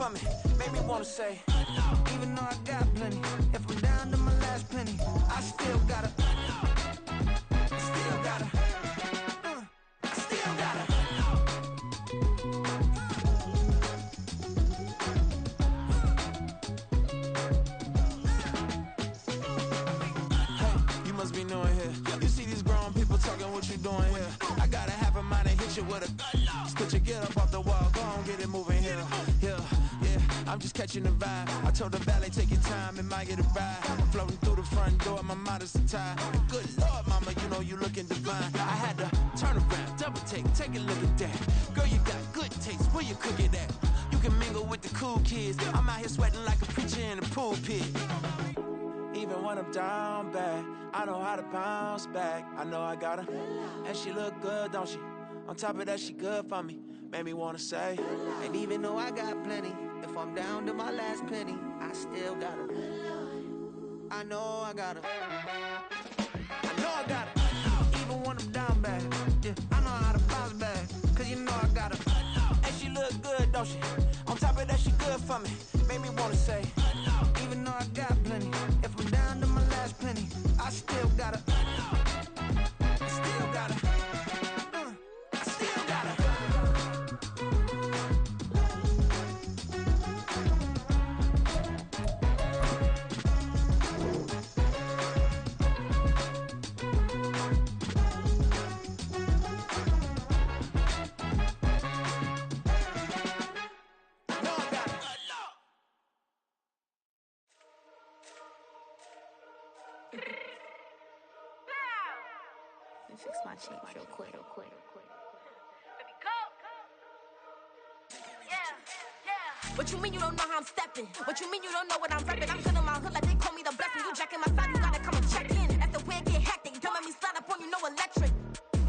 for me, made me wanna say, even though I got plenty, if I'm down to my last penny, I still gotta, still gotta, still gotta. Hey, you must be new in here. You see these grown people talking, what you doing here? I gotta have a mind and hit you with a could you get up off the wall, go on, get it moving here. Yeah, I'm just catching the vibe. I told the valet, take your time, it might get a ride. I'm floating through the front door, my modest attire. Good Lord, mama, you know you looking divine. I had to turn around, double take a look at that. Girl, you got good taste, where you cook it at? You can mingle with the cool kids. I'm out here sweating like a preacher in the pulpit. Even when I'm down bad, I know how to bounce back. I know I got her, and she look good, don't she? On top of that, she good for me, made me wanna say. And even though I got plenty, if I'm down to my last penny, I still gotta, I know I gotta, I know I gotta. Even when I'm down bad, yeah, I know how to bounce back, cause you know I gotta. And she look good, don't she? On top of that, she good for me, made me wanna say. Even though I got plenty, if I'm down to my last penny, I still gotta, still gotta. Fix my change real quick. Baby, go. Yeah. What you mean you don't know how I'm stepping? What you mean you don't know what I'm repping? I'm good in my hood like they call me the blessing. You jacking my side, you gotta come and check in. That's the way it get hectic. Don't make me slide up on you, no electric.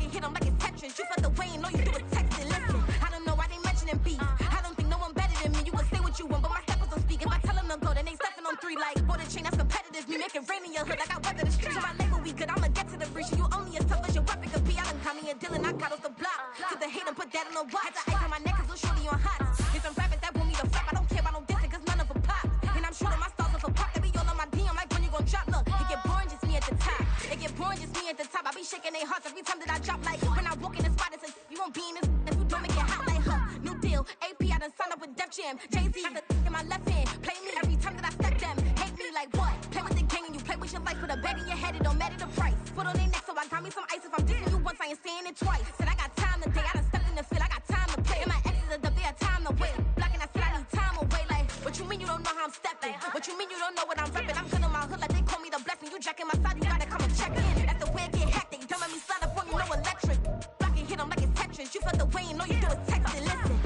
You hit 'em like it's Tetris. You felt the way and all you do is texting. Listen, I don't know why they mentioning beef. I don't think no one better than me. You can say what you want, but my steppers don't speak. If I tell them to go, then they stepping on 3 like bought a chain that's competitive. Me make it rain in your hood like I weather the streets. My label we good, I'ma get to the breach. You only as tough as your weapon could be. I done call me a Dylan, I got off the block. To the hate and put that on the watch. Had the ice on my neck cause little shorty on hot. Here's some rappers that want me to flop. I don't care about no dissing cause none of them pop. And I'm shooting my stars off a pop. They be all on my DM like when you gon' drop. Look, it get boring just me at the top. It get boring just me at the top. I be shaking their hearts every time that I drop. Like when I walk in the spot it says you won't be in this if you don't make it hot like her. New deal, AP I done signed up with Def Jam. Jay-Z got the in my left hand. Play me every time that I step them. Hate me like what? Play with the gang and you play with your life. Put a bag in your head, it don't matter the price. Put on their neck so I got me some ice. If I'm dissing you once I ain't saying it twice. Said I got time today, I done stepped in the field, I got time to play. And my exes are up, they had time to wait. Blocking, I said I need time away. Like, what you mean you don't know how I'm stepping? What you mean you don't know what I'm repping? I'm good in my hood like they call me the blessing. You jacking my side, you gotta come and check in. That's the way it get hectic. Don't let me slide up on you, no electric. Blocking, hit 'em like it's Tetris. You felt the way and all you do is text and listen.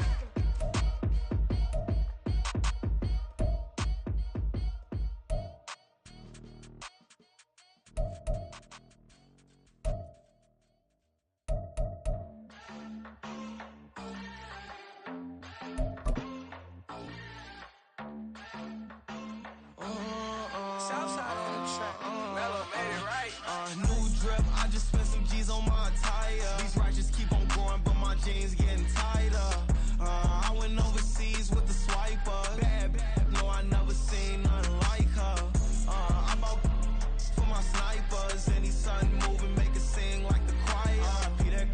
New drip, I just spent some G's on my attire. These righteous keep on going, but my jeans getting tighter. I went overseas with the swiper. Bad, no, I never seen nothing like her. I bought for my snipers. Any son moving, make it sing like the choir. Peter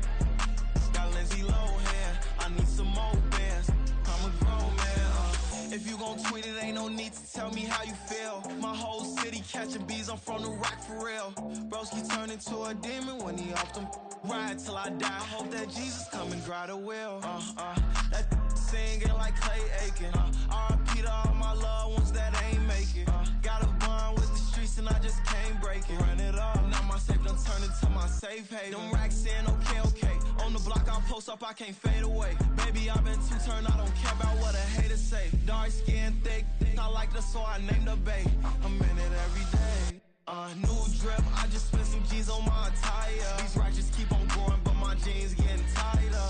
got Lindsay Lohan. I need some more bands. I'm a grown man. If you gon' tweet it, ain't no need to tell me how you feel. My whole city catching bees, I'm from the rock for real. Broski turn into a demon when he off them. Ride till I die, hope that Jesus come and grab the wheel. That singing like Clay Aiken. R.I.P. to all my loved ones that ain't make it. Got a bond with the streets and I just can't break it. Run it up, now my safe done turned into my safe haven. Them racks in, okay. On the block I post up, I can't fade away. Baby, I've been too turned, I don't care about what a hater say. Dark skin, thick, I like the so I named the bay. I'm in it every day. New drip, I just spent some G's on my attire. These righteous keep on going, but my jeans getting tighter.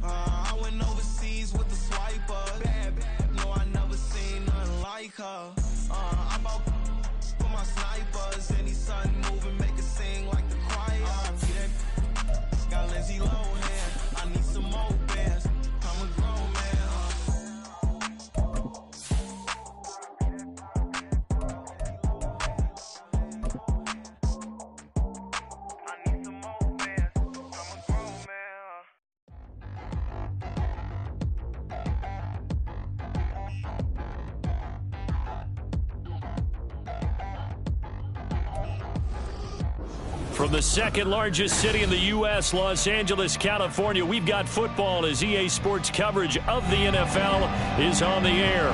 I went overseas with the swiper. Bad, no, I never seen nothing like her. I bought for my snipers. Any son moving, make it sing like the choir. Got Lindsay Lohan. I need some more bands. I'm a grown man. From the second largest city in the U.S., Los Angeles, California, we've got football as EA Sports coverage of the NFL is on the air.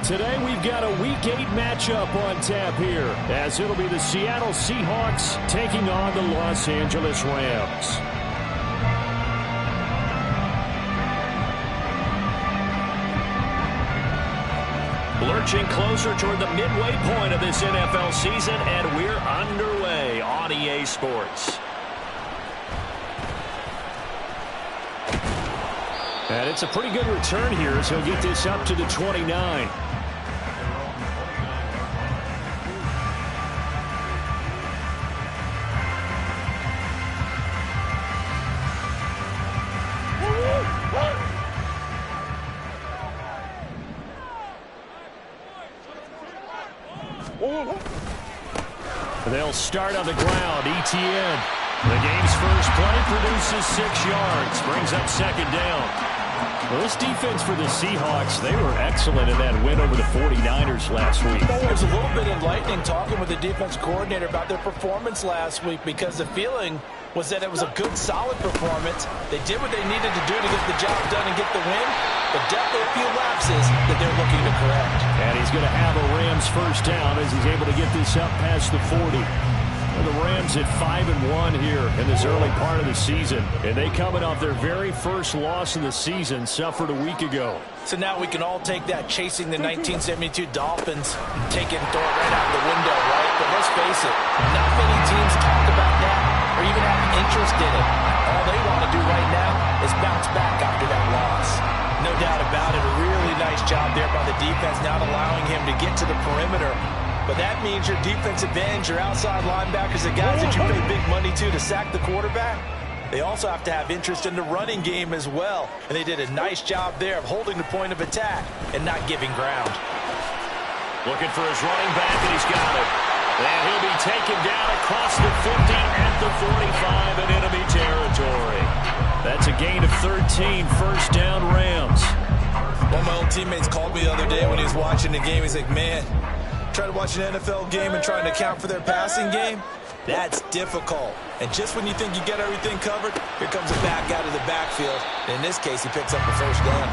Today we've got a Week 8 matchup on tap here, as it'll be the Seattle Seahawks taking on the Los Angeles Rams. Lurching closer toward the midway point of this NFL season, and we're underway on EA Sports. And it's a pretty good return here as he'll get this up to the 29. They'll start on the ground. ETN. The game's first play produces 6 yards. Brings up second down. Well, this defense for the Seahawks, they were excellent in that win over the 49ers last week. It was a little bit enlightening talking with the defense coordinator about their performance last week, because the feeling was that it was a good, solid performance. They did what they needed to do to get the job done and get the win, but definitely a few lapses that they're looking to correct. And he's going to have a Rams first down as he's able to get this up past the 40. The Rams at 5-1 here in this early part of the season, and they coming off their very first loss of the season, suffered a week ago. So now we can all take that chasing the 1972 Dolphins and take it and throw it right out the window, right? But let's face it, not many teams talk about that or even have interest in it. All they want to do right now is bounce back after that loss. No doubt about it, a really nice job there by the defense, not allowing him to get to the perimeter. But that means your defensive ends, your outside linebackers, the guys that you pay big money to sack the quarterback, they also have to have interest in the running game as well. And they did a nice job there of holding the point of attack and not giving ground. Looking for his running back, and he's got it. And he'll be taken down across the 50 at the 45 in enemy territory. That's a gain of 13, first down Rams. One of my old teammates called me the other day when he was watching the game. He's like, man, trying to watch an NFL game and trying to account for their passing game, that's difficult. And just when you think you get everything covered, here comes a back out of the backfield. And in this case, he picks up the first down.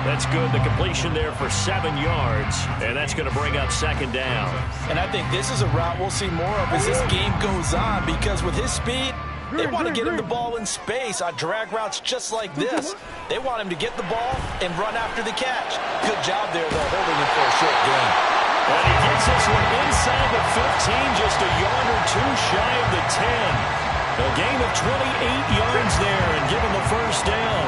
That's good. The completion there for 7 yards, and that's going to bring up second down. And I think this is a route we'll see more of as this game goes on, because with his speed, they want to get him the ball in space on drag routes just like this. They want him to get the ball and run after the catch. Good job there, though, holding him for a short gain. And he gets this one inside the 15, just a yard or two shy of the 10. A gain of 28 yards there and given the first down.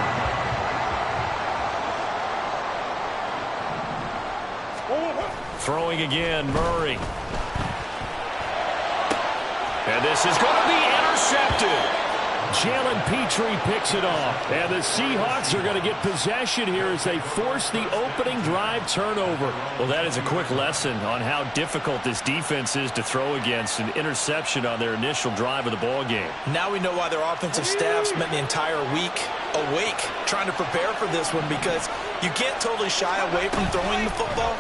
Throwing again, Murray. And this is going to be intercepted. Jalen Petrie picks it off. And the Seahawks are going to get possession here as they force the opening drive turnover. Well, that is a quick lesson on how difficult this defense is to throw against. An interception on their initial drive of the ball game. Now we know why their offensive staff spent the entire week awake trying to prepare for this one, because you can't totally shy away from throwing the football.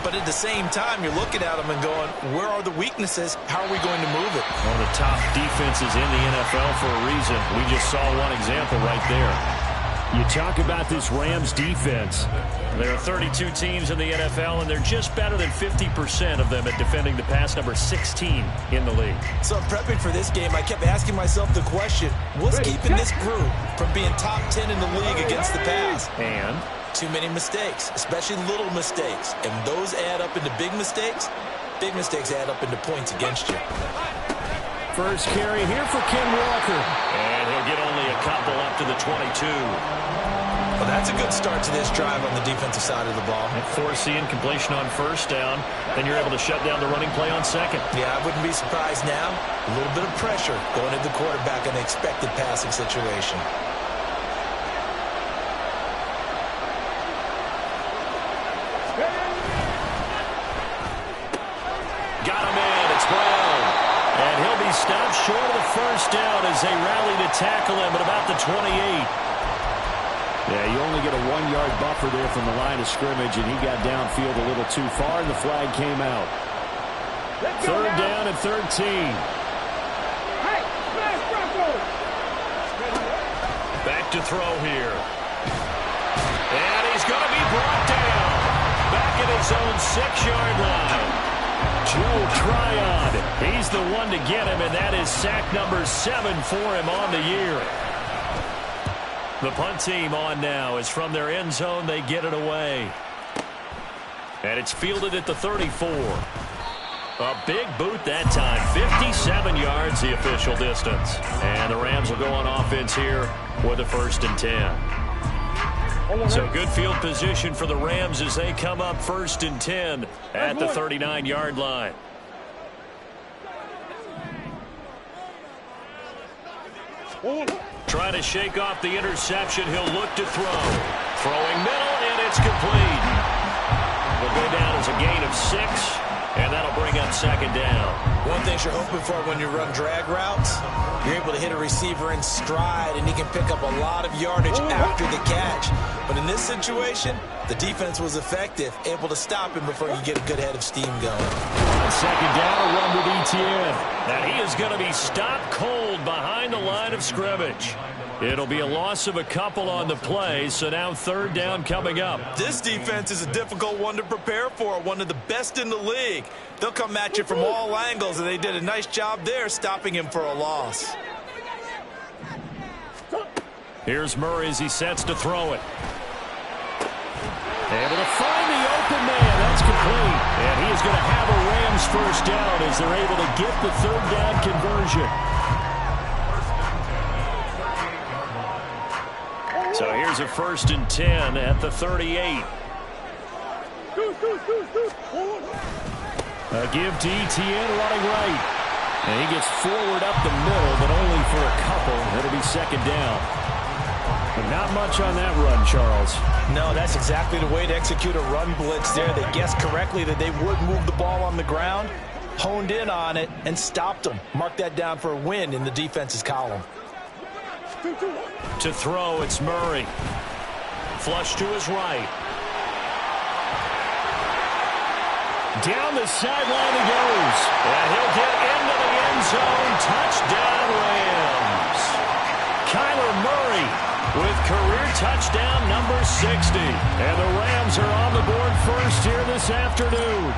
But at the same time, you're looking at them and going, where are the weaknesses? How are we going to move it? One of the top defenses in the NFL for a reason. We just saw one example right there. You talk about this Rams defense. There are 32 teams in the NFL, and they're just better than 50% of them at defending the pass, number 16 in the league. So prepping for this game, I kept asking myself the question, what's keeping this group from being top 10 in the league against the pass? And too many mistakes, especially little mistakes. And those add up into big mistakes. Big mistakes add up into points against you. First carry here for Ken Walker. And he'll get only a couple up to the 22. Well, that's a good start to this drive on the defensive side of the ball. And forcing completion on first down. Then you're able to shut down the running play on second. Yeah, I wouldn't be surprised now. A little bit of pressure going at the quarterback in the expected passing situation. Got him in. It's Brown. And he'll be stopped short of the first down as they rally to tackle him at about the 28. Yeah, you only get a 1-yard buffer there from the line of scrimmage, and he got downfield a little too far, and the flag came out. Third down and 13. to throw here. And he's going to be brought down. Back at his own 6-yard line. Joe Tryon, he's the one to get him, and that is sack number 7 for him on the year. The punt team on now is from their end zone. They get it away. And it's fielded at the 34. A big boot that time. 57 yards the official distance. And the Rams will go on offense here with a 1st and 10. So good field position for the Rams as they come up 1st and 10 at the 39-yard line. Trying to shake off the interception. He'll look to throw. Throwing middle, and it's complete. Will go down as a gain of 6, and that'll bring up 2nd down. One thing you're hoping for when you run drag routes, you're able to hit a receiver in stride, and he can pick up a lot of yardage after the catch. But in this situation, the defense was effective, able to stop him before you get a good head of steam going. 2nd down, a run with Etienne. And he is going to be stopped cold behind the line of scrimmage. It'll be a loss of a couple on the play, so now 3rd down coming up. This defense is a difficult one to prepare for, one of the best in the league. They'll come at you from all angles, and they did a nice job there stopping him for a loss. Here's Murray as he sets to throw it. Able to find the open man. That's complete. And he is going to have a Rams 1st down as they're able to get the 3rd down conversion. So here's a 1st and 10 at the 38. A give to Etienne running right. And he gets forward up the middle, but only for a couple. It'll be 2nd down. But not much on that run, Charles. No, that's exactly the way to execute a run blitz there. They guessed correctly that they would move the ball on the ground, honed in on it, and stopped them. Mark that down for a win in the defense's column. To throw, it's Murray. Flush to his right. Down the sideline he goes. And he'll get into the end zone. Touchdown, Rams. Kyler Murray with career touchdown number 60. And the Rams are on the board first here this afternoon.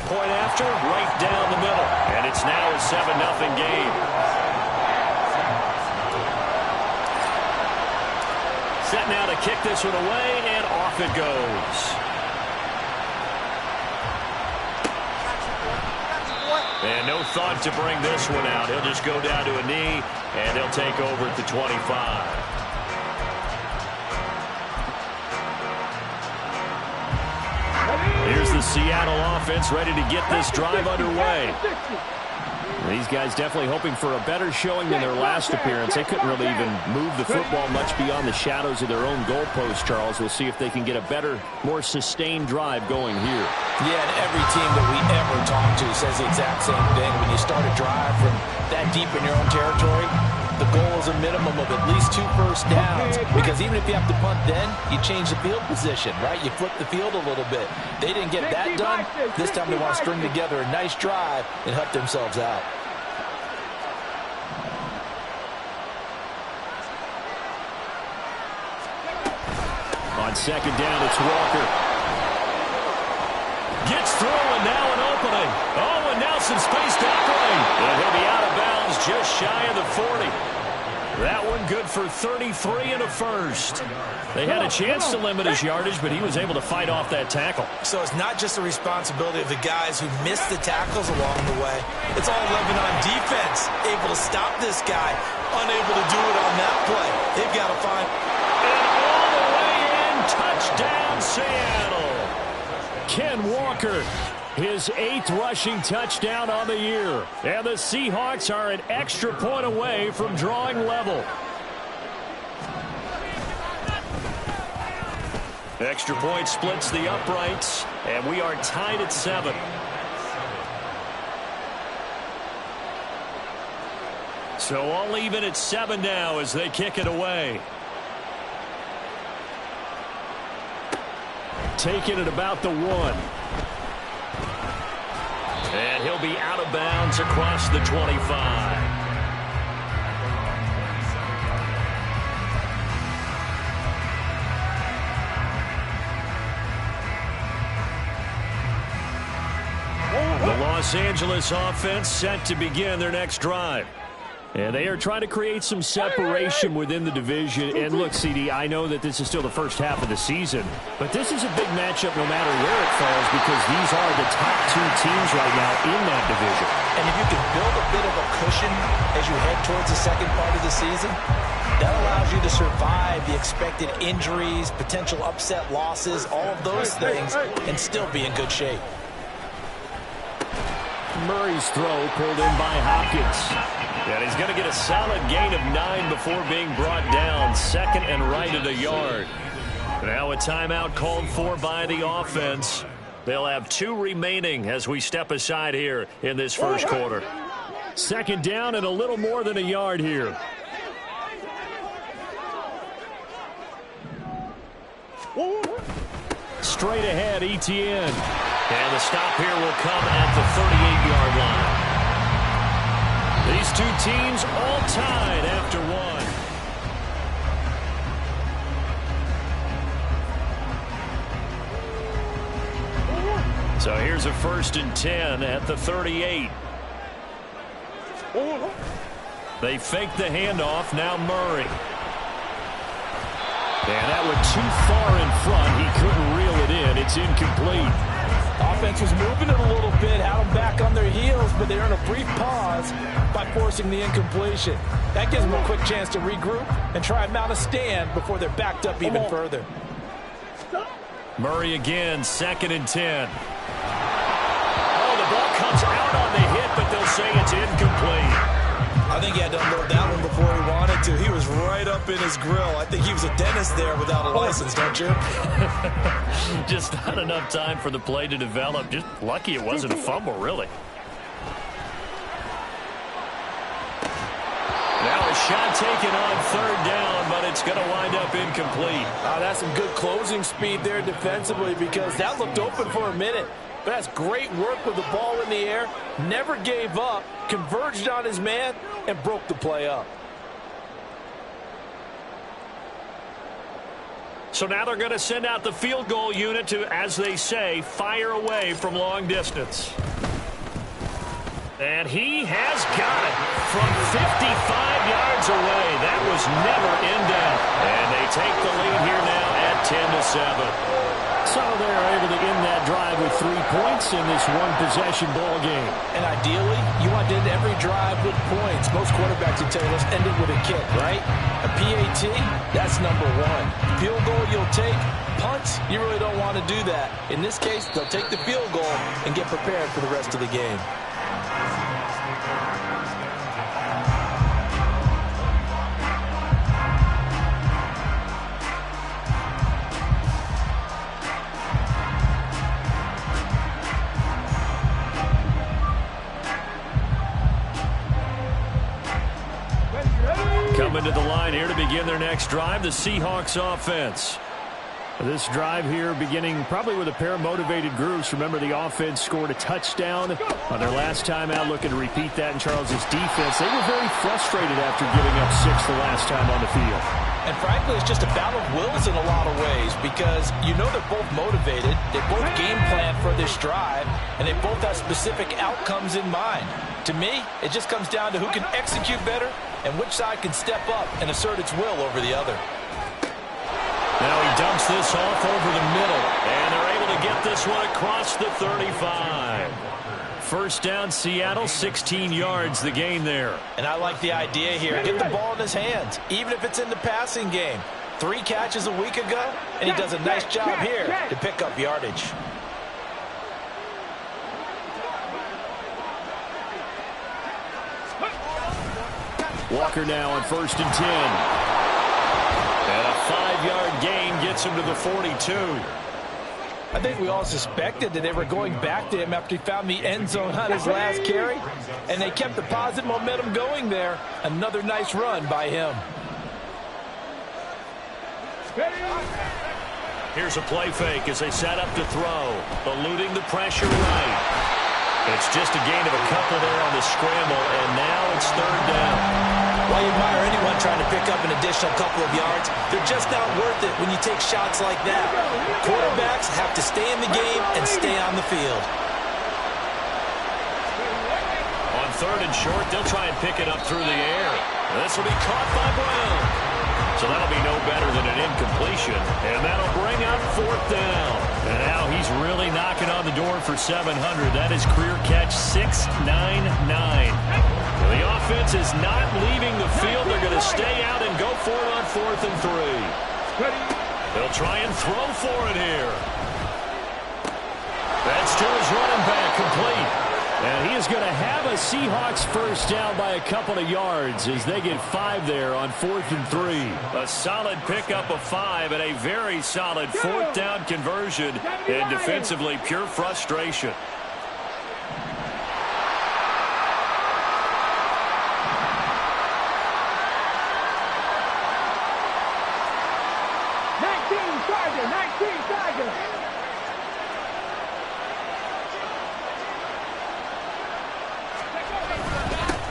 Point after, right down the middle. And it's now a 7-0 game. Set now to kick this one away, and off it goes. And no thought to bring this one out. He'll just go down to a knee, and he'll take over at the 25. Here's the Seattle offense ready to get this drive underway. These guys definitely hoping for a better showing than their last appearance. They couldn't really even move the football much beyond the shadows of their own goalpost, Charles. We'll see if they can get a better, more sustained drive going here. Yeah, and every team that we ever talk to says the exact same thing. When you start a drive from that deep in your own territory, the goal is a minimum of at least 2 first downs, because even if you have to punt then, you change the field position, right? You flip the field a little bit. They didn't get that done. This time they want to string together a nice drive and help themselves out. On 2nd down, it's Walker. Gets through, and now an opening. Oh, and now some space to operate. And he'll be out of bounds just shy of the 40. That one good for 33 and a first. They had a chance to limit his yardage, but he was able to fight off that tackle. So it's not just the responsibility of the guys who missed the tackles along the way. It's all Lebanon defense, able to stop this guy, unable to do it on that play. They've got to find... And all the way in, touchdown Seattle. Ken Walker, his 8th rushing touchdown on the year. And the Seahawks are an extra point away from drawing level. Extra point splits the uprights, and we are tied at 7. So all even at 7 now as they kick it away. Taking it about the 1. And he'll be out of bounds across the 25. Los Angeles offense set to begin their next drive. And they are trying to create some separation within the division. And look, CD, I know that this is still the first half of the season, but this is a big matchup no matter where it falls because these are the top two teams right now in that division. And if you can build a bit of a cushion as you head towards the second part of the season, that allows you to survive the expected injuries, potential upset losses, all of those things, and still be in good shape. Murray's throw pulled in by Hopkins. And he's going to get a solid gain of 9 before being brought down. Second and right at a yard. Now a timeout called for by the offense. They'll have 2 remaining as we step aside here in this first quarter. Second down and a little more than a yard here. Straight ahead, Etienne. And the stop here will come at the 38-yard line. These two teams all tied after one. So here's a 1st and 10 at the 38. They fake the handoff. Now Murray. And that went too far in front. He couldn't reel it in. It's incomplete. Offense was moving it a little bit, had them back on their heels, but they earned a brief pause by forcing the incompletion. That gives them a quick chance to regroup and try and mount a stand before they're backed up even further. Murray again, 2nd and 10. Oh, the ball comes out on the hit, but they'll say it's incomplete. I think he had to unload that one before he wanted to. He was right up in his grill. I think he was a dentist there without a license, don't you? Just not enough time for the play to develop. Just lucky it wasn't a fumble, really. Now a shot taken on 3rd down, but it's going to wind up incomplete. That's some good closing speed there defensively because that looked open for a minute. But that's great work with the ball in the air. Never gave up, converged on his man, and broke the play up. So now they're going to send out the field goal unit to, as they say, fire away from long distance. And he has got it from 55 yards away. That was never in doubt. And they take the lead here now at 10-7. So they're able to end that drive with 3 points in this one-possession ball game. And ideally, you want to end every drive with points. Most quarterbacks would tell you, let's end it with a kick, right? A PAT, that's number 1. Field goal you'll take. Punts, you really don't want to do that. In this case, they'll take the field goal and get prepared for the rest of the game. Coming to the line here to begin their next drive, the Seahawks offense. This drive here beginning probably with a pair of motivated groups. Remember, the offense scored a touchdown on their last time out, looking to repeat that in Charles' defense. They were very frustrated after giving up 6 the last time on the field. And frankly, it's just a battle of wills in a lot of ways because you know they're both motivated, they both game plan for this drive, and they both have specific outcomes in mind. To me, it just comes down to who can execute better and which side can step up and assert its will over the other. Now he dumps this off over the middle, and they're able to get this one across the 35. First down, Seattle, 16 yards the gain there. And I like the idea here. Get the ball in his hands, even if it's in the passing game. 3 catches a week ago, and he does a nice job here to pick up yardage. Walker now on 1st and 10. And a 5-yard gain gets him to the 42. I think we all suspected that they were going back to him after he found the end zone on his last carry, and they kept the positive momentum going there. Another nice run by him. Here's a play fake as they set up to throw, eluding the pressure right. It's just a gain of a couple there on the scramble, and now it's 3rd down. While you admire anyone trying to pick up an additional couple of yards, they're just not worth it when you take shots like that. Quarterbacks have to stay in the game and stay on the field. third and short. They'll try and pick it up through the air. This will be caught by Brown. So that'll be no better than an incompletion. And that'll bring up fourth down. And now he's really knocking on the door for 700. That is career catch 699. The offense is not leaving the field. They're going to stay out and go for it on 4th and 3. They'll try and throw for it here. That's to his running back, complete. And he is going to have a Seahawks first down by a couple of yards as they get 5 there on 4th and 3. A solid pickup of 5 and a very solid 4th down conversion. And defensively, pure frustration.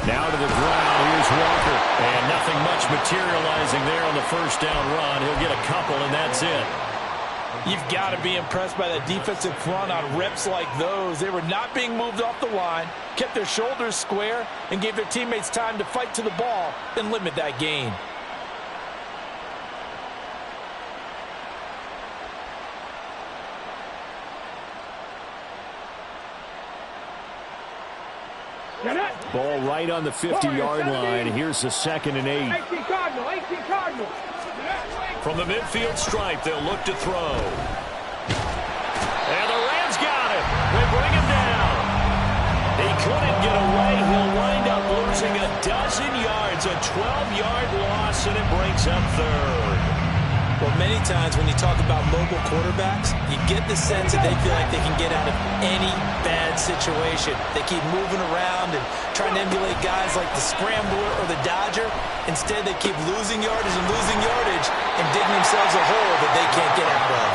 Now to the ground, here's Walker. And nothing much materializing there on the first down run. He'll get a couple, and that's it. You've got to be impressed by that defensive front on reps like those. They were not being moved off the line, kept their shoulders square, and gave their teammates time to fight to the ball and limit that gain. Ball right on the 50-yard line. Here's the 2nd and 8. 18 Cardinal. From the midfield stripe, they'll look to throw. And the Rams got it. They bring him down. He couldn't get away. He'll wind up losing a dozen yards, a 12-yard loss, and it brings up 3rd. Well, many times when you talk about mobile quarterbacks, you get the sense that they feel like they can get out of any bad situation. They keep moving around and trying to emulate guys like the Scrambler or the Dodger. Instead, they keep losing yardage and digging themselves a hole that they can't get out of.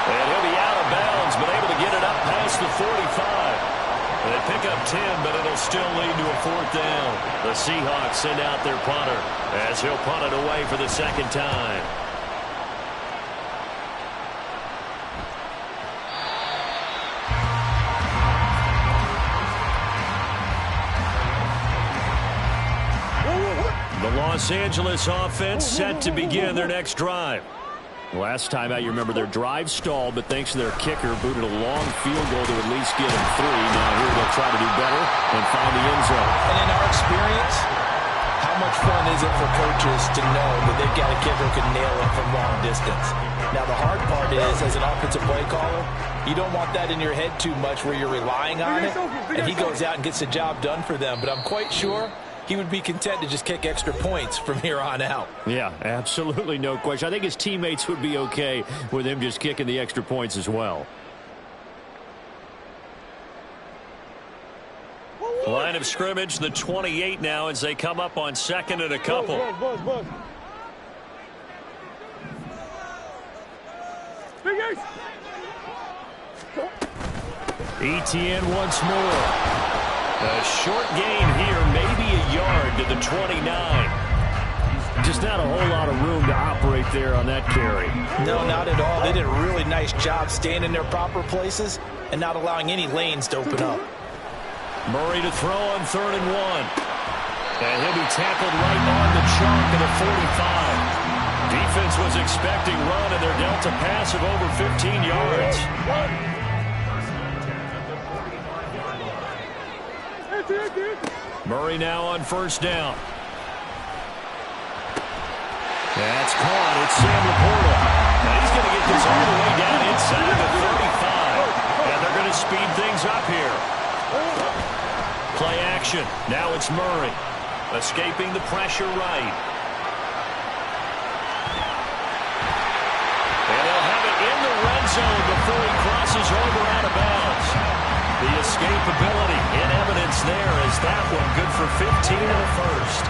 And he'll be out of bounds, but able to get it up past the 45. They pick up 10, but it'll still lead to a 4th down. The Seahawks send out their punter as he'll punt it away for the 2nd time. The Los Angeles offense set to begin their next drive. Last time out, you remember their drive stalled, but thanks to their kicker, booted a long field goal to at least get them 3. Now here they'll try to do better and find the end zone. And in our experience, how much fun is it for coaches to know that they've got a kicker who can nail it from long distance? Now the hard part is, as an offensive play caller, you don't want that in your head too much where you're relying on it, and he goes out and gets the job done for them. But I'm quite sure he would be content to just kick extra points from here on out. Yeah, absolutely no question. I think his teammates would be okay with him just kicking the extra points as well. Line of scrimmage, the 28 now as they come up on 2nd and a couple. ETN once more. A short gain here, maybe a yard to the 29. Just not a whole lot of room to operate there on that carry. No, not at all. They did a really nice job staying in their proper places and not allowing any lanes to open up. Murray to throw on 3rd and 1. And he'll be tackled right on the chalk at the 45. Defense was expecting run, and they're dealt a pass of over 15 yards. Murray now on 1st down. That's caught. It's Sam Laporta. Now he's going to get this all the way down inside the 35. And they're going to speed things up here. Play action. Now it's Murray. Escaping the pressure right. And they'll have it in the red zone before he crosses over out of bounds. The escapability in evidence there as that one good for 15 in the first.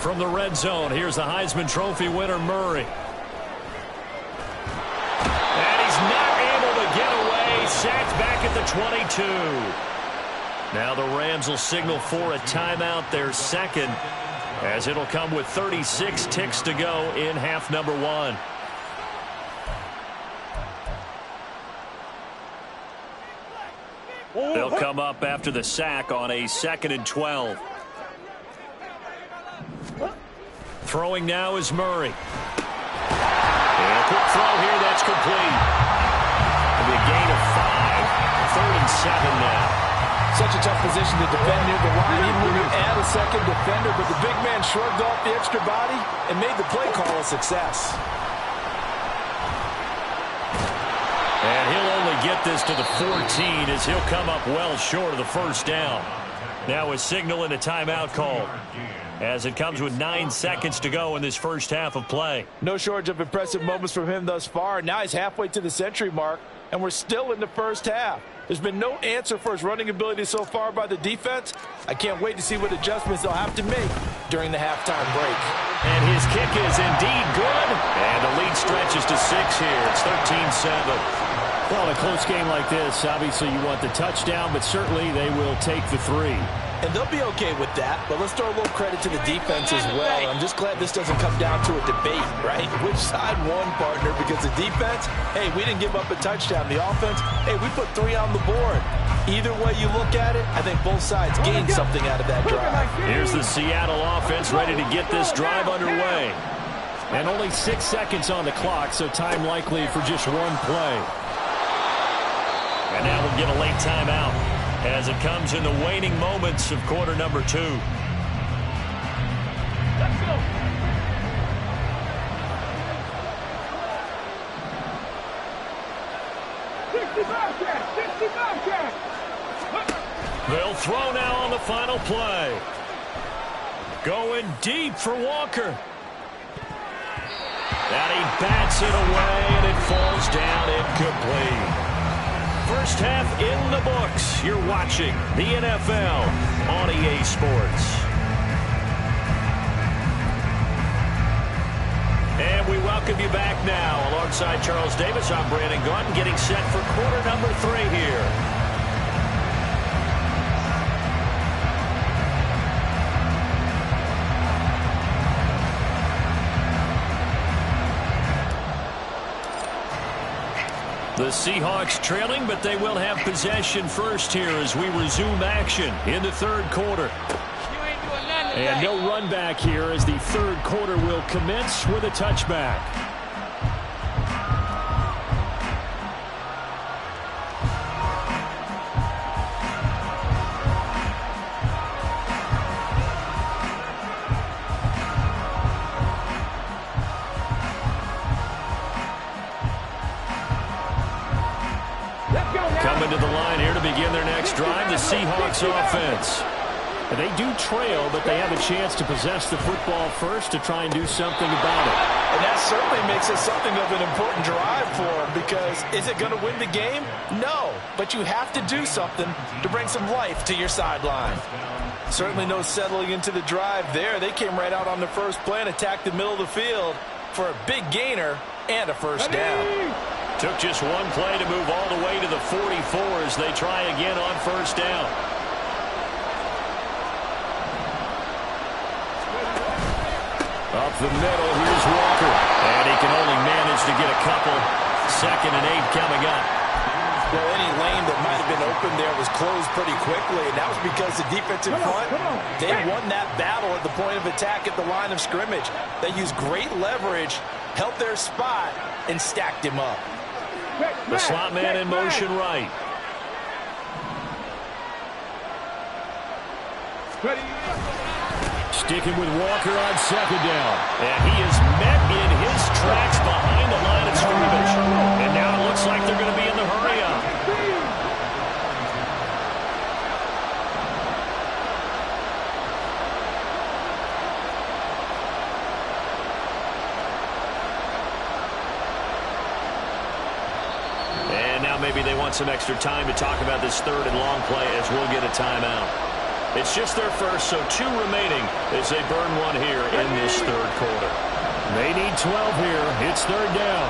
From the red zone, here's the Heisman Trophy winner, Murray. And he's not able to get away. Sacked back at the 22. Now the Rams will signal for a timeout, their 2nd, as it'll come with 36 ticks to go in half number 1. They'll come up after the sack on a 2nd and 12. Throwing now is Murray. And a quick throw here, that's complete. It'll be a gain of 5. 3rd and 7 now. Such a tough position to defend near the line, even when you add a second defender, but the big man shrugged off the extra body and made the play call a success. And he'll only get this to the 14 as he'll come up well short of the first down. Now a signal and a timeout call as it comes with 9 seconds to go in this first half of play. No shortage of impressive moments from him thus far. Now he's halfway to the century mark, and we're still in the first half. There's been no answer for his running ability so far by the defense. I can't wait to see what adjustments they'll have to make during the halftime break. And his kick is indeed good. And the lead stretches to 6 here. It's 13-7. Well, in a close game like this, obviously you want the touchdown, but certainly they will take the 3. And they'll be okay with that, but let's throw a little credit to the defense as well. I'm just glad this doesn't come down to a debate, right? Which side won, partner? Because the defense, hey, we didn't give up a touchdown. The offense, hey, we put 3 on the board. Either way you look at it, I think both sides gained something out of that drive. Here's the Seattle offense ready to get this drive underway. And only 6 seconds on the clock, so time likely for just one play. And now we'll get a late timeout as it comes in the waning moments of quarter number 2. Let's go. They'll throw now on the final play. Going deep for Walker. And he bats it away, and it falls down incomplete. First half in the books. You're watching the NFL on EA Sports. And we welcome you back now. Alongside Charles Davis, I'm Brandon Gaudin, getting set for quarter number 3 here. The Seahawks trailing, but they will have possession first here as we resume action in the 3rd quarter. And no run back here as the 3rd quarter will commence with a touchback. Coming to the line here to begin their next drive, the Seahawks offense. And they do trail, but they have a chance to possess the football first to try and do something about it. And that certainly makes it something of an important drive for them, because is it going to win the game? No, but you have to do something to bring some life to your sideline. Certainly no settling into the drive there. They came right out on the first play and attacked the middle of the field for a big gainer and a first down. Took just one play to move all the way to the 44 as they try again on first down. Up the middle, here's Walker. And he can only manage to get a couple. 2nd and 8 coming up. Well, any lane that might have been open there was closed pretty quickly, and that was because the defense in front, they won that battle at the point of attack at the line of scrimmage. They used great leverage, held their spot, and stacked him up. The slot man in motion right. Sticking with Walker on 2nd down. And he is met in his tracks behind the line of scrimmage. And now it looks like they're going to be in the hurry-up. And now maybe they want some extra time to talk about this 3rd and long play as we'll get a timeout. It's just their first, so 2 remaining as they burn one here in this 3rd quarter. They need 12 here. It's 3rd down.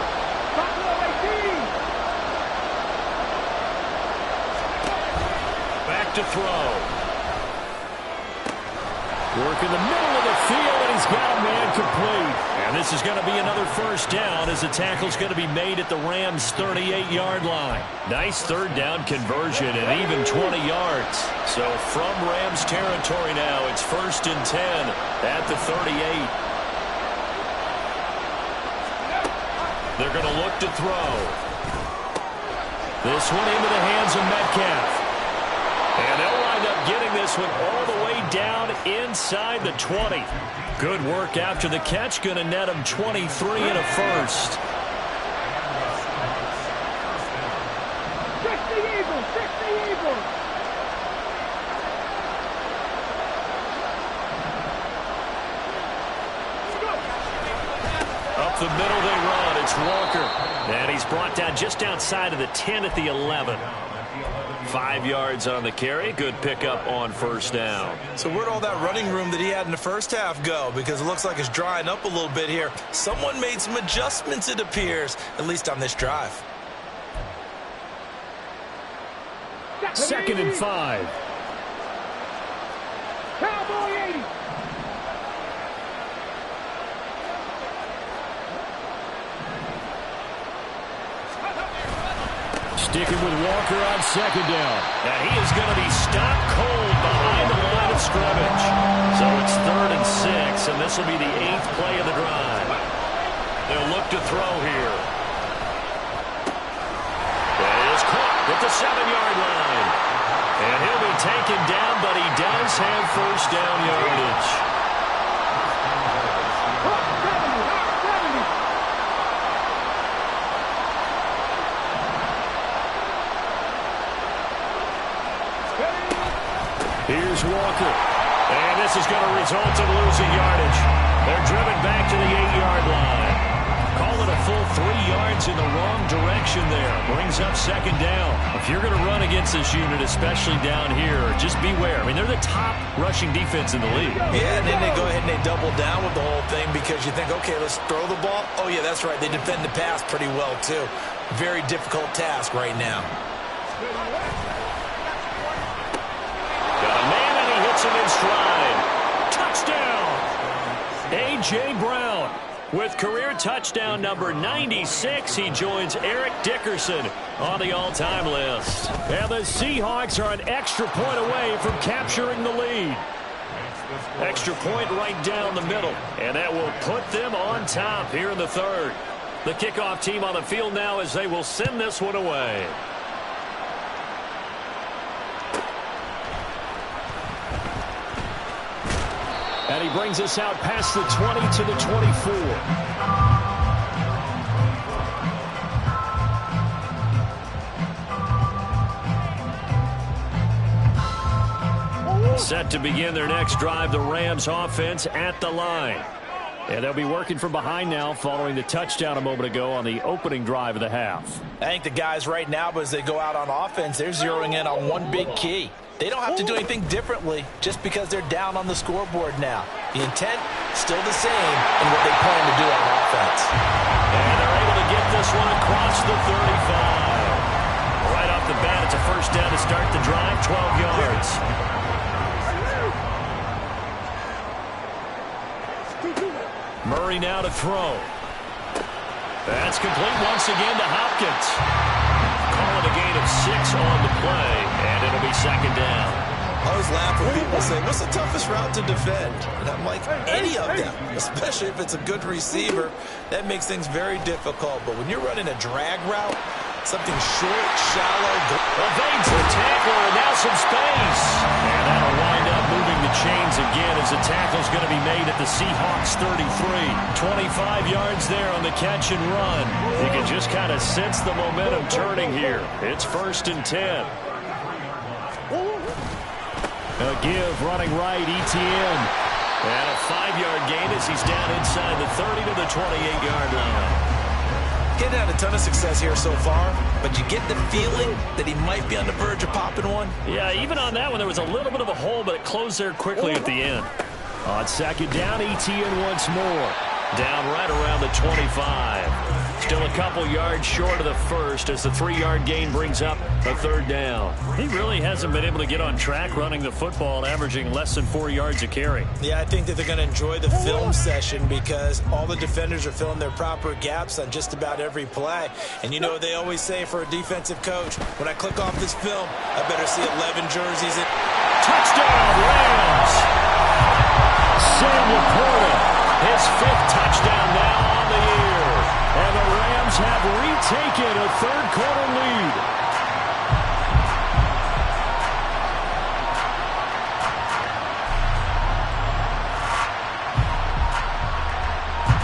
Back to throw. Working the middle of the field, and he's got a man complete. And this is going to be another first down as the tackle's going to be made at the Rams' 38-yard line. Nice third down conversion and even 20 yards. So from Rams territory now, it's 1st and 10 at the 38. They're going to look to throw. This one into the hands of Metcalf. And they'll wind up getting this one all the way down inside the 20. Good work after the catch. Going to net him 23 and a first. 60 Eagles! 60 Eagles! Up the middle they run. It's Walker. And he's brought down just outside of the 10 at the 11. 5 yards on the carry. Good pickup on first down. So where'd all that running room that he had in the first half go? Because it looks like it's drying up a little bit here. Someone made some adjustments, it appears, at least on this drive. 2nd and 5. Cowboy 80! Sticking with Walker on 2nd down. And he is going to be stopped cold behind the line of scrimmage. So it's 3rd and 6, and this will be the 8th play of the drive. They'll look to throw here. He is caught at the 7-yard line. And he'll be taken down, but he does have first down yardage. 70! Here's Walker. And this is going to result in losing yardage. They're driven back to the 8-yard line. Call it a full 3 yards in the wrong direction there. Brings up 2nd down. If you're going to run against this unit, especially down here, just beware. I mean, they're the top rushing defense in the league. Yeah, and then they go ahead and they double down with the whole thing because you think, okay, let's throw the ball. Oh, yeah, that's right. They defend the pass pretty well, too. Very difficult task right now. Got a man, and he hits him in stride. Touchdown! A.J. Brown with career touchdown number 96. He joins Eric Dickerson on the all-time list. And the Seahawks are an extra point away from capturing the lead. Extra point right down the middle. And that will put them on top here in the 3rd. The kickoff team on the field now as they will send this one away. And he brings us out past the 20 to the 24. Set to begin their next drive, the Rams offense at the line. And they'll be working from behind now following the touchdown a moment ago on the opening drive of the half. I think the guys right now, as they go out on offense, they're zeroing in on one big key. They don't have to do anything differently just because they're down on the scoreboard now. The intent, still the same in what they plan to do on offense. And they're able to get this one across the 35. Right off the bat, it's a first down to start the drive, 12 yards. Murray now to throw. That's complete once again to Hopkins. Call it a gain of 6 on the play, and it'll be 2nd down. I always laugh when people say, what's the toughest route to defend? And I'm like, any of them, especially if it's a good receiver. That makes things very difficult. But when you're running a drag route, something short, shallow. Evades the tackler, and now some space. And that'll wind up moving the chains again as the tackle's going to be made at the Seahawks 33. 25 yards there on the catch and run. You can just kind of sense the momentum turning here. It's 1st and 10. A give running right, Etienne. And a 5-yard gain as he's down inside the 30 to the 28-yard line. Getting had a ton of success here so far, but you get the feeling that he might be on the verge of popping one. Yeah, even on that one, there was a little bit of a hole, but it closed there quickly at the end. On 2nd down, Etienne once more. Down right around the 25. Still a couple yards short of the first as the 3-yard gain brings up a third down. He really hasn't been able to get on track running the football, averaging less than 4 yards a carry. Yeah, I think that they're going to enjoy the film session because all the defenders are filling their proper gaps on just about every play. And you know what they always say for a defensive coach, when I click off this film, I better see 11 jerseys. Touchdown, Rams! Sam Laporta. His 5th touchdown now on the year. And the Rams have retaken a third-quarter lead.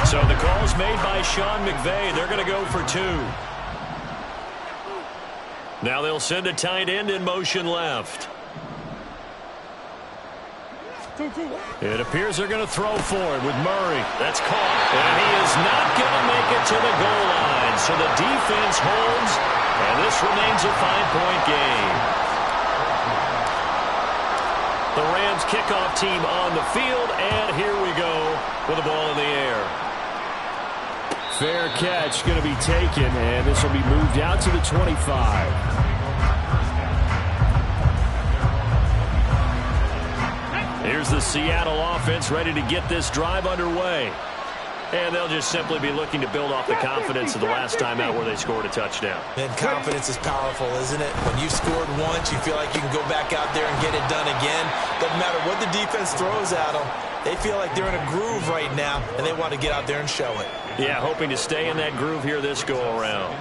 So the call's made by Sean McVay. They're going to go for 2. Now they'll send a tight end in motion left. It appears they're going to throw forward with Murray. That's caught. And he is not going to make it to the goal line. So the defense holds, and this remains a 5-point game. The Rams kickoff team on the field, and here we go with the ball in the air. Fair catch going to be taken, and this will be moved out to the 25. Here's the Seattle offense ready to get this drive underway. And they'll just simply be looking to build off the confidence of the last time out where they scored a touchdown. And confidence is powerful, isn't it? When you scored once, you feel like you can go back out there and get it done again. Doesn't matter what the defense throws at them. They feel like they're in a groove right now, and they want to get out there and show it. Yeah, hoping to stay in that groove here this go-around.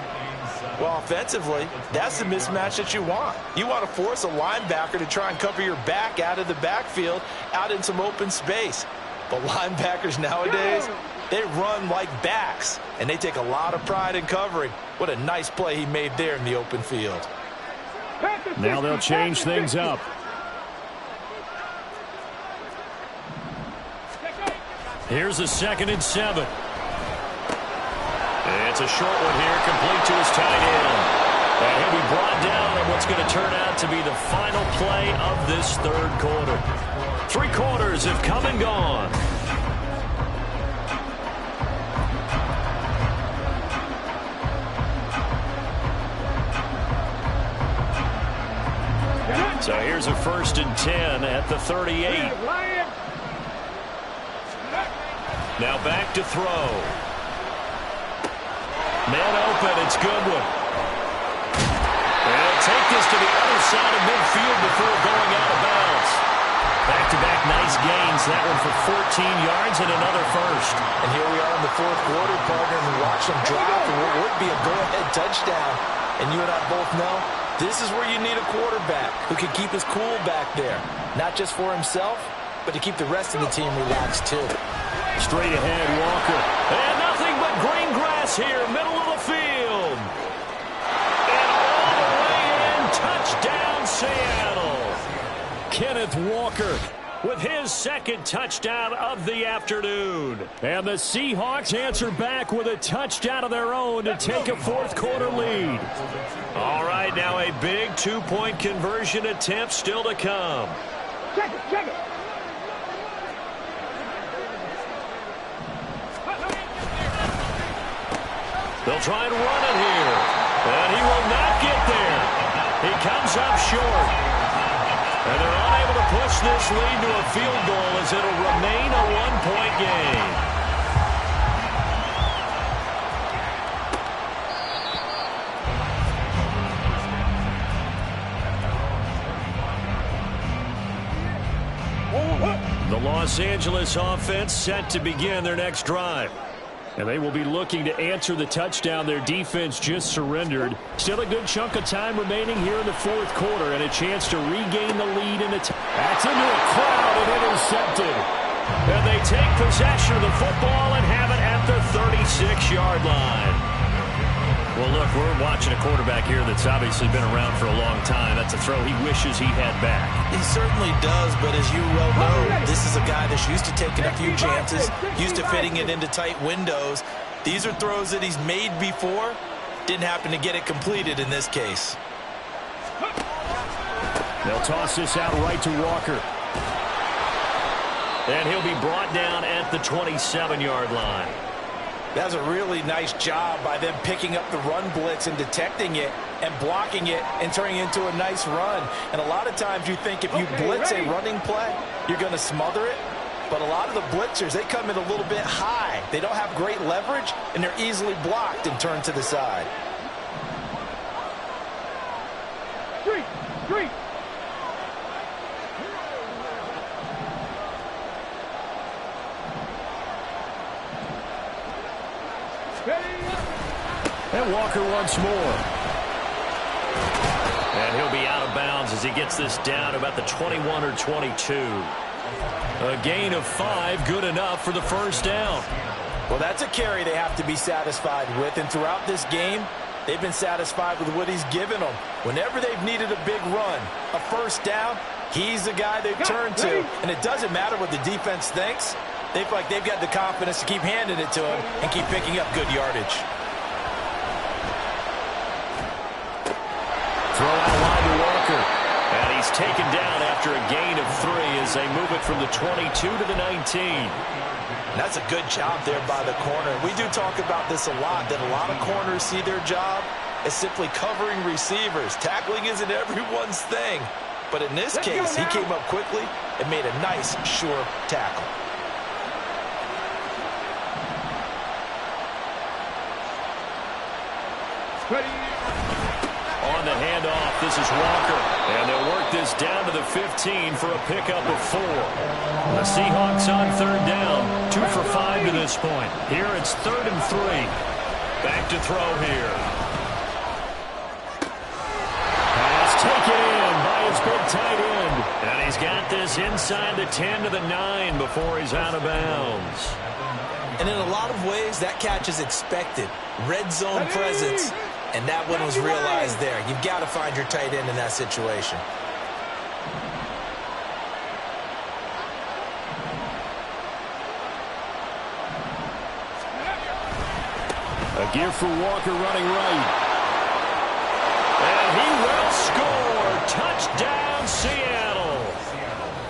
Well, offensively, that's the mismatch that you want. You want to force a linebacker to try and cover your back out of the backfield, out in some open space. But linebackers nowadays, they run like backs, and they take a lot of pride in covering. What a nice play he made there in the open field. Now they'll change things up. Here's a 2nd and 7. It's a short one here, complete to his tight end. And he'll be brought down on what's going to turn out to be the final play of this third quarter. 3 quarters have come and gone. So here's a 1st and 10 at the 38. Now back to throw. Man open, it's Goodwin. And he'll take this to the other side of midfield before going out of bounds. Back-to-back nice gains. That one for 14 yards and another first. And here we are in the 4th quarter, partner, and watch them drop for what would be a go-ahead touchdown. And you and I both know this is where you need a quarterback who can keep his cool back there. Not just for himself, but to keep the rest of the team relaxed too. Straight ahead, Walker. And nothing but green grass here, middle of the field. And all the way in, touchdown Seattle. Kenneth Walker with his 2nd touchdown of the afternoon. And the Seahawks answer back with a touchdown of their own to take a 4th quarter lead. All right, now a big 2-point conversion attempt still to come. Check it, check it. They'll try and run it here. And he will not get there. He comes up short. And they're unable to push this lead to a field goal as it'll remain a 1-point game. The Los Angeles offense set to begin their next drive. And they will be looking to answer the touchdown their defense just surrendered. Still a good chunk of time remaining here in the 4th quarter and a chance to regain the lead in the that's into a crowd and intercepted. And they take possession of the football and have it at the 36-yard line. Well, look, we're watching a quarterback here that's obviously been around for a long time. That's a throw he wishes he had back. He certainly does, but as you well know, this is a guy that's used to taking a few chances, used to fitting it into tight windows. These are throws that he's made before. Didn't happen to get it completed in this case. They'll toss this out right to Walker. And he'll be brought down at the 27-yard line. That's a really nice job by them picking up the run blitz and detecting it and blocking it and turning it into a nice run. And a lot of times you think if you blitz a running play, you're going to smother it. But a lot of the blitzers, they come in a little bit high. They don't have great leverage, and they're easily blocked and turned to the side. Street. And Walker once more. And he'll be out of bounds as he gets this down about the 21 or 22. A gain of 5, good enough for the first down. Well, that's a carry they have to be satisfied with. And throughout this game, they've been satisfied with what he's given them. Whenever they've needed a big run, a first down, he's the guy they've turned to. And it doesn't matter what the defense thinks. They feel like they've got the confidence to keep handing it to him and keep picking up good yardage. Throw out wide to Walker. And he's taken down after a gain of 3 as they move it from the 22 to the 19. That's a good job there by the corner. We do talk about this a lot, that a lot of corners see their job as simply covering receivers. Tackling isn't everyone's thing. But in this case, he came up quickly and made a nice, sure tackle. On the handoff, this is Walker. And they'll work this down to the 15 for a pickup of 4. The Seahawks on third down. 2 for 5 to this point. Here it's 3rd and 3. Back to throw here. Pass taken in by his big tight end. And he's got this inside the 10 to the 9 before he's out of bounds. And in a lot of ways, that catch is expected. Red zone presence. And that one was realized there. You've got to find your tight end in that situation. A gear for Walker running right. And he will score. Touchdown, Seattle.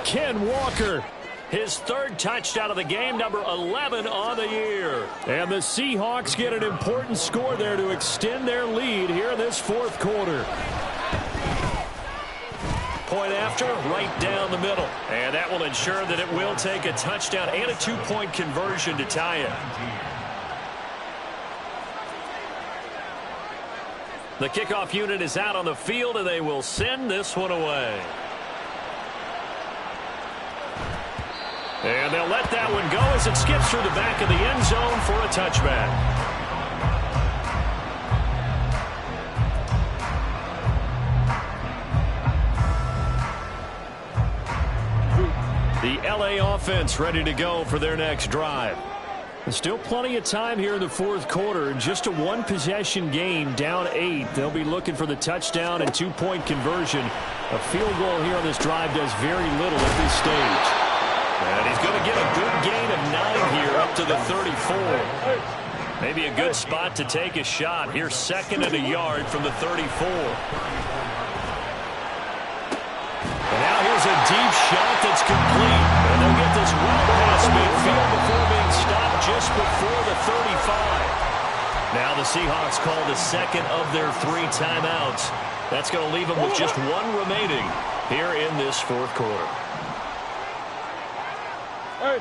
Ken Walker. His 3rd touchdown of the game, number 11 on the year. And the Seahawks get an important score there to extend their lead here in this 4th quarter. Point after, right down the middle. And that will ensure that it will take a touchdown and a 2-point conversion to tie it. The kickoff unit is out on the field, and they will send this one away. And they'll let that one go as it skips through the back of the end zone for a touchback. The LA offense ready to go for their next drive. There's still plenty of time here in the 4th quarter. Just a 1-possession game, down 8. They'll be looking for the touchdown and 2-point conversion. A field goal here on this drive does very little at this stage. And he's going to get a good gain of 9 here up to the 34. Maybe a good spot to take a shot. Here's 2nd and a yard from the 34. And now here's a deep shot that's complete. And they'll get this well past midfield before being stopped just before the 35. Now the Seahawks call the 2nd of their 3 timeouts. That's going to leave them with just 1 remaining here in this 4th quarter. Hey.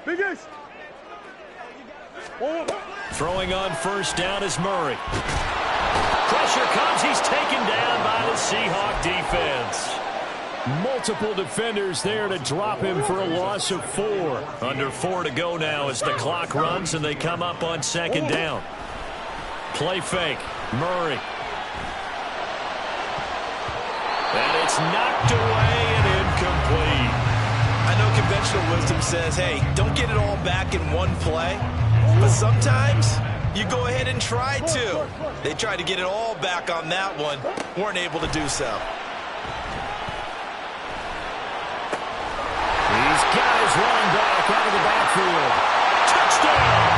Biggest. Throwing on first down is Murray. Pressure comes. He's taken down by the Seahawk defense. Multiple defenders there to drop him for a loss of 4. Under 4 to go now as the clock runs and they come up on 2nd down. Play fake. Murray. And it's knocked away and incomplete. I know conventional wisdom says, hey, don't get it all back in one play. But sometimes you go ahead and try to. They tried to get it all back on that one. Weren't able to do so. He's got his running back out of the backfield. Touchdown!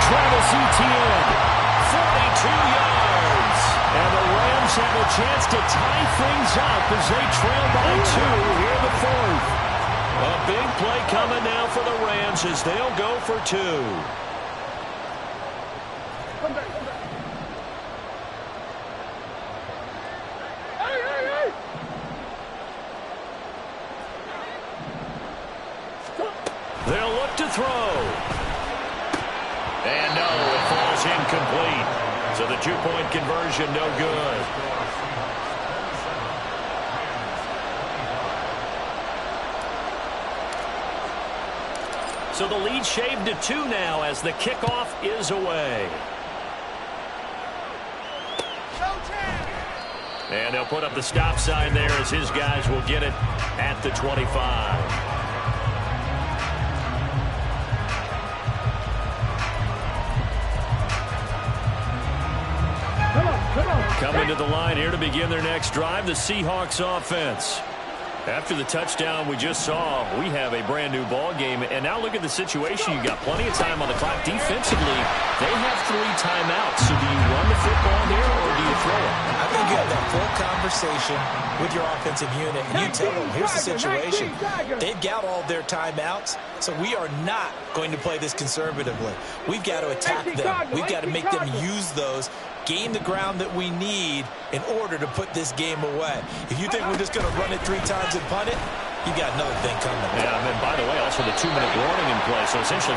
Travis Etienne, 42 yards. And the Rams have a chance to tie things up as they trail by 2 here in the fourth. A big play coming now for the Rams as they'll go for 2. They'll look to throw. And no, it falls incomplete. So the 2-point conversion, no good. So the lead shaved to 2 now as the kickoff is away. And they'll put up the stop sign there as his guys will get it at the 25. Coming to the line here to begin their next drive, the Seahawks offense. After the touchdown we just saw, we have a brand new ball game. And now look at the situation. You've got plenty of time on the clock. Defensively, they have 3 timeouts. So do you run the football here or do you throw it? I think you have that full conversation with your offensive unit, and you tell them, here's the situation. They've got all their timeouts, so we are not going to play this conservatively. We've got to attack them. We've got to make them use those, gain the ground that we need in order to put this game away. If you think we're just going to run it 3 times and punt it, you got another thing coming. Yeah, and then, by the way, also the 2-minute warning in play, so essentially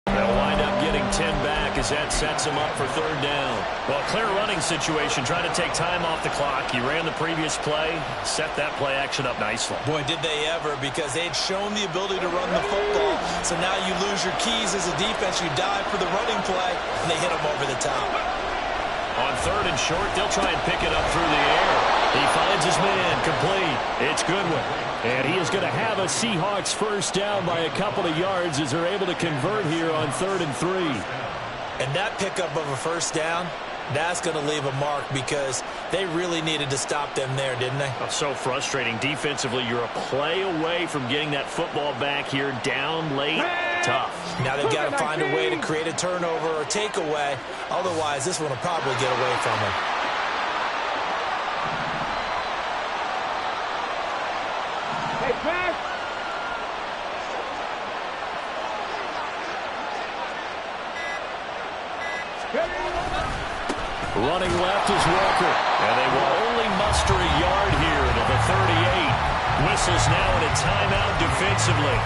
they'll wind up getting 10 back as that sets them up for 3rd down. Well, clear running situation, trying to take time off the clock. You ran the previous play, set that play action up nicely. Boy, did they ever, because they'd shown the ability to run the football. So now you lose your keys as a defense. You dive for the running play, and they hit them over the top. On 3rd and short, they'll try and pick it up through the air. He finds his man, complete. It's Goodwin. And he is going to have a Seahawks first down by a couple of yards as they're able to convert here on 3rd and 3. And that pickup of a first down, that's going to leave a mark because they really needed to stop them there, didn't they? Oh, so frustrating. Defensively, you're a play away from getting that football back here down late. Tough. Now they've got to find a way to create a turnover or takeaway. Otherwise, this one will probably get away from them. Hey, pass. Running left is Walker. And they will only muster a yard here to the 38. Whistles now in a timeout defensively.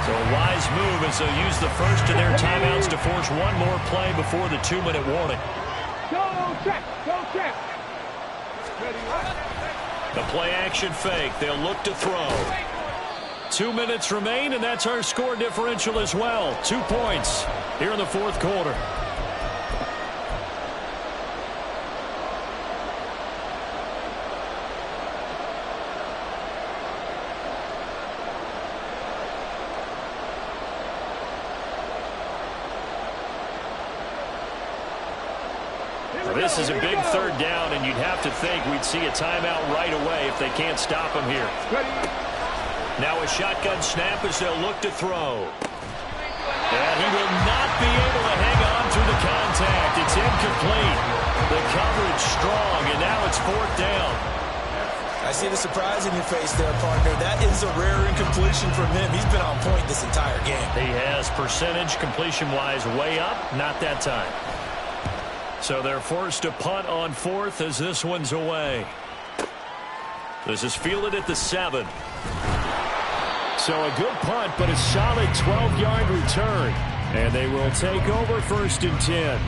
So a wise move as they'll use the first of their timeouts to force one more play before the 2-minute warning. Go check. Go check. The play action fake. They'll look to throw. 2 minutes remain, and that's our score differential as well. 2 points here in the 4th quarter. This is a big 3rd down, and you'd have to think we'd see a timeout right away if they can't stop him here. Now a shotgun snap as they'll look to throw. And he will not be able to hang on through the contact. It's incomplete. The coverage strong, and now it's 4th down. I see the surprise in your face there, partner. That is a rare incompletion from him. He's been on point this entire game. He has percentage completion-wise way up, not that time. So they're forced to punt on 4th as this one's away. This is fielded at the 7. So a good punt, but a solid 12-yard return. And they will take over 1st and 10.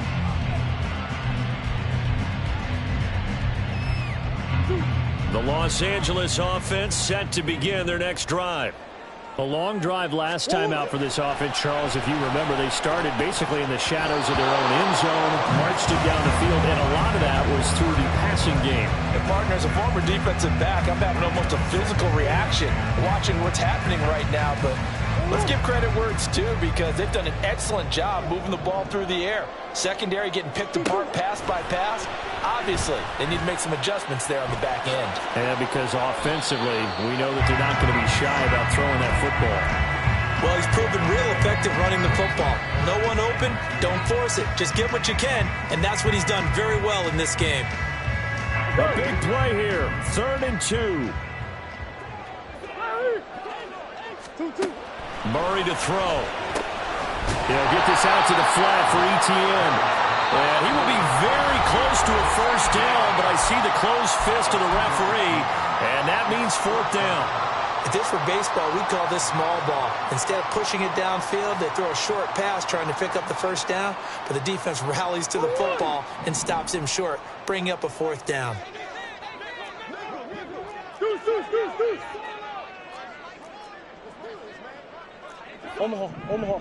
The Los Angeles offense set to begin their next drive. A long drive last time out for this offense, Charles. If you remember, they started basically in the shadows of their own end zone, marched it down the field, and a lot of that was through the passing game. And partner, as a former defensive back, I'm having almost a physical reaction watching what's happening right now. But let's give credit where it's due because they've done an excellent job moving the ball through the air. Secondary getting picked apart pass by pass. Obviously, they need to make some adjustments there on the back end. And because offensively, we know that they're not going to be shy about throwing that football. Well, he's proven real effective running the football. No one open, don't force it. Just get what you can, and that's what he's done very well in this game. A big play here, 3rd and 2. Murray to throw. He'll get this out to the flat for Etienne. And he will be very close to a first down, but I see the closed fist of the referee, and that means 4th down. If this were baseball, we'd call this small ball. Instead of pushing it downfield, they throw a short pass trying to pick up the first down, but the defense rallies to the football and stops him short, bringing up a 4th down. Omaha.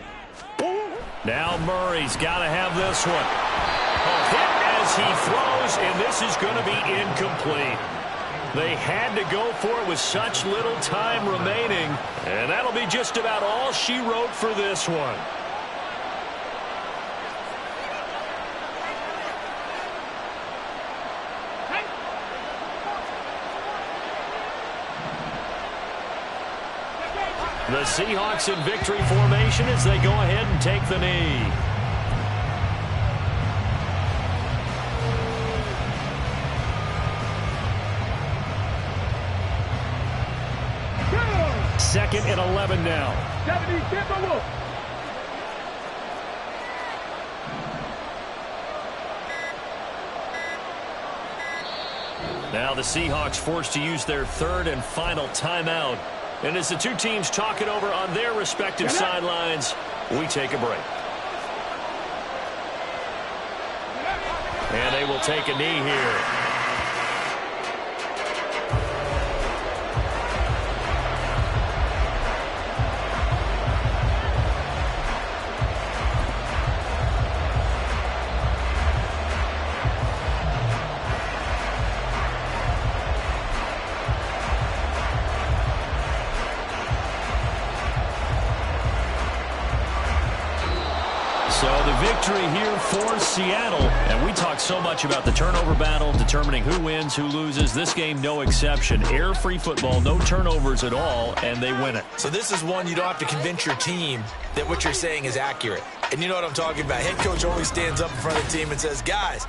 Now Murray's got to have this one. A hit as he throws, and this is going to be incomplete. They had to go for it with such little time remaining, and that'll be just about all she wrote for this one. The Seahawks in victory formation as they go ahead and take the knee. Second and 11 now. Now the Seahawks forced to use their 3rd and final timeout. And as the two teams talk it over on their respective sidelines, we take a break. And they will take a knee here. So the victory here for Seattle. And we talk so much about the turnover battle, determining who wins, who loses. This game, no exception. Air-free football, no turnovers at all, and they win it. So this is one you don't have to convince your team that what you're saying is accurate. And you know what I'm talking about. Head coach always stands up in front of the team and says, guys,